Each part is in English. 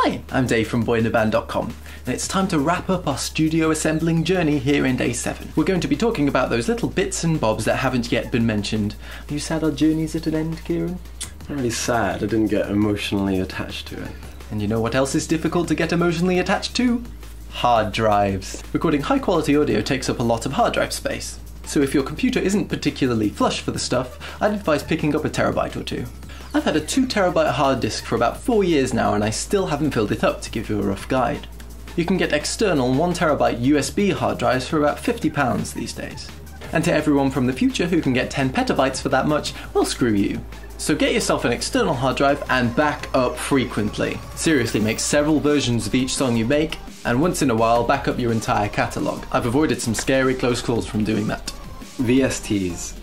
Hi, I'm Dave from boyinaband.com, and it's time to wrap up our studio assembling journey here in day 7. We're going to be talking about those little bits and bobs that haven't yet been mentioned. Are you sad our journey's at an end, Kieran? Not really sad, I didn't get emotionally attached to it. And you know what else is difficult to get emotionally attached to? Hard drives. Recording high quality audio takes up a lot of hard drive space. So if your computer isn't particularly flush for the stuff, I'd advise picking up a terabyte or two. I've had a 2TB hard disk for about 4 years now and I still haven't filled it up, to give you a rough guide. You can get external 1TB USB hard drives for about £50 these days. And to everyone from the future who can get 10 petabytes for that much, well, screw you. So get yourself an external hard drive and back up frequently. Seriously, make several versions of each song you make, and once in a while back up your entire catalogue. I've avoided some scary close calls from doing that. VSTs.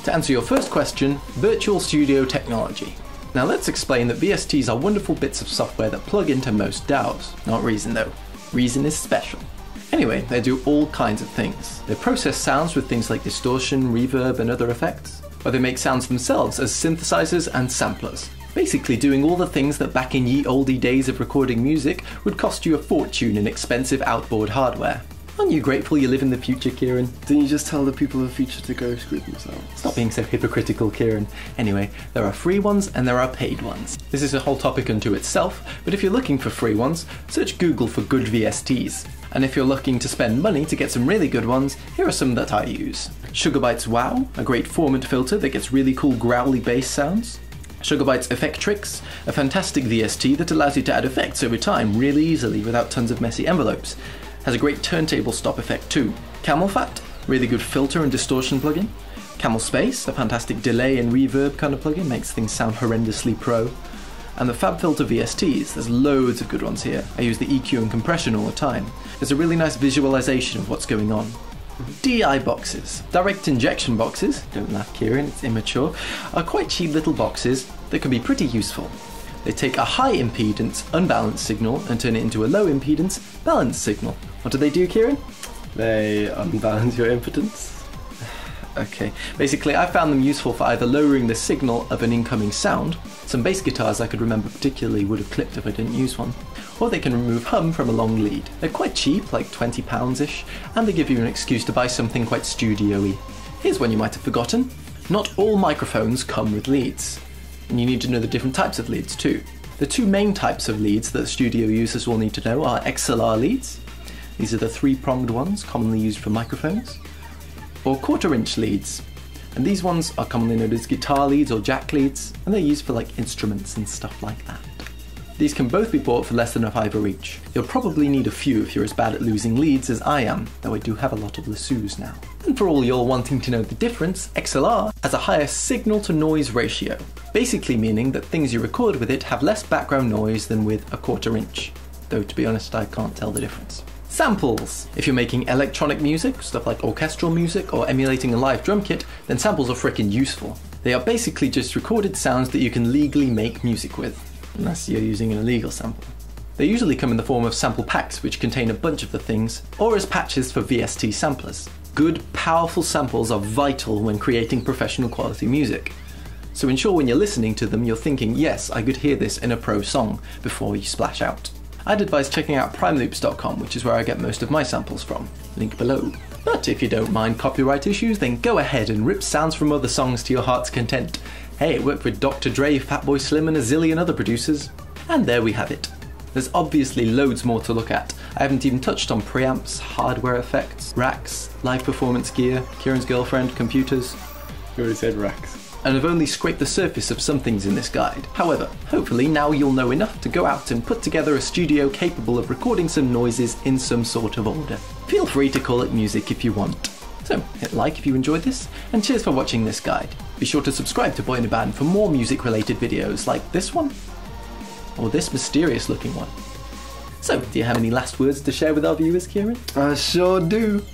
To answer your first question, virtual studio technology. Now let's explain that VSTs are wonderful bits of software that plug into most DAWs. Not Reason though. Reason is special. Anyway, they do all kinds of things. They process sounds with things like distortion, reverb and other effects. Or they make sounds themselves as synthesizers and samplers. Basically doing all the things that back in ye olde days of recording music would cost you a fortune in expensive outboard hardware. Aren't you grateful you live in the future, Kieran? Didn't you just tell the people of the future to go screw themselves? Stop being so hypocritical, Kieran. Anyway, there are free ones and there are paid ones. This is a whole topic unto itself, but if you're looking for free ones, search Google for good VSTs. And if you're looking to spend money to get some really good ones, here are some that I use. Sugarbyte's Wow, a great formant filter that gets really cool growly bass sounds. Sugarbyte's Effectrix, a fantastic VST that allows you to add effects over time really easily without tons of messy envelopes. Has a great turntable stop effect too. Camel Fat, really good filter and distortion plugin. Camel Space, a fantastic delay and reverb kind of plugin, makes things sound horrendously pro. And the FabFilter VSTs, there's loads of good ones here. I use the EQ and compression all the time. There's a really nice visualization of what's going on. DI boxes, direct injection boxes, don't laugh Kieran, it's immature, are quite cheap little boxes that can be pretty useful. They take a high impedance, unbalanced signal and turn it into a low impedance, balanced signal. What do they do, Kieran? They unbalance your impedance. Okay, basically I found them useful for either lowering the signal of an incoming sound, some bass guitars I could remember particularly would have clipped if I didn't use one, or they can remove hum from a long lead. They're quite cheap, like £20-ish, and they give you an excuse to buy something quite studio-y. Here's one you might have forgotten. Not all microphones come with leads, and you need to know the different types of leads too. The two main types of leads that studio users will need to know are XLR leads. These are the 3-pronged ones commonly used for microphones. Or 1/4-inch leads, and these ones are commonly known as guitar leads or jack leads, and they're used for like instruments and stuff like that. These can both be bought for less than $5 each. You'll probably need a few if you're as bad at losing leads as I am, though I do have a lot of lassos now. And for all y'all wanting to know the difference, XLR has a higher signal to noise ratio, basically meaning that things you record with it have less background noise than with a 1/4-inch, though to be honest I can't tell the difference. Samples! If you're making electronic music, stuff like orchestral music, or emulating a live drum kit, then samples are frickin' useful. They are basically just recorded sounds that you can legally make music with, unless you're using an illegal sample. They usually come in the form of sample packs which contain a bunch of the things, or as patches for VST samplers. Good, powerful samples are vital when creating professional quality music. So ensure when you're listening to them you're thinking, yes, I could hear this in a pro song, before you splash out. I'd advise checking out primeloops.com, which is where I get most of my samples from. Link below. But if you don't mind copyright issues, then go ahead and rip sounds from other songs to your heart's content. Hey, it worked with Dr. Dre, Fatboy Slim and a zillion other producers. And there we have it. There's obviously loads more to look at. I haven't even touched on preamps, hardware effects, racks, live performance gear, Kieran's girlfriend, computers. You already said racks. And I've only scraped the surface of some things in this guide. However, hopefully now you'll know enough to go out and put together a studio capable of recording some noises in some sort of order. Feel free to call it music if you want. So, hit like if you enjoyed this, and cheers for watching this guide. Be sure to subscribe to Boy in a Band for more music related videos like this one, or this mysterious looking one. So, do you have any last words to share with our viewers, Kieran? I sure do.